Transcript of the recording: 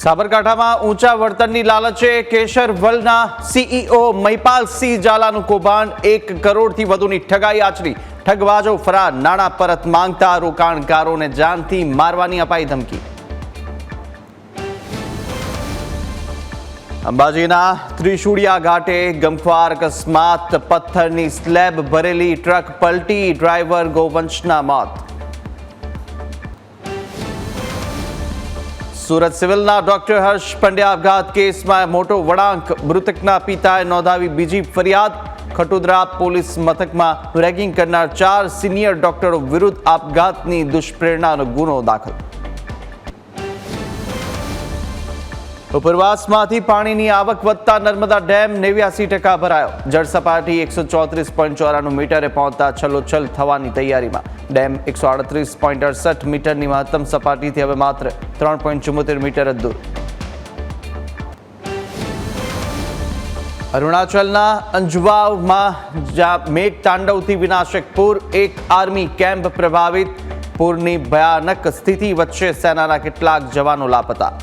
સાબરકાંઠામાં ઊંચા વળતરની લાલચે કેશરવલના સીઈઓ મહિપાલસિંહ ઝાલાનું કૌભાંડ 1 કરોડથી વધુની ઠગાઈ આચરી ઠગબાજો ફરાર, નાણાં પરત માંગતા રોકાણકારોને જાનથી મારવાની અપાઈ ધમકી। અંબાજીના ત્રિશુળિયા ઘાટે ગમખ્વાર અકસ્માત, પથ્થરની સ્લેબ ભરેલી ટ્રક પલટી, ડ્રાઈવર ગોવંશના મોત। સુરત સિવિલના ડોક્ટર હર્ષ પંડ્યા આપઘાત કેસમાં મોટો વળાંક, મૃતકના પિતાએ નોંધાવી બીજી ફરિયાદ। ખટોદરા પોલીસ મથકમાં રેગિંગ કરનાર 4 સિનિયર ડોક્ટરો વિરુદ્ધ આપઘાતની દુષ્પ્રેરણાનો ગુનો દાખલ। ઉપરવાસમાંથી પાણીની આવક વધતા નર્મદા ડેમ 89% ભરાયો। જળ સપાટી 134.94 મીટરે પહોંચતા છલોછલ થવાની તૈયારીમાં। ડેમ 138.68 મીટરની મહત્તમ સપાટીથી હવે માત્ર 3.74 મીટર જ દૂર। અરુણાચલના અંજવાવમાં મેઘ તાંડવથી વિનાશક પૂર, 1 આર્મી કેમ્પ પ્રભાવિત। પૂરની ભયાનક સ્થિતિ વચ્ચે સેનાના કેટલાક જવાનો લાપતા।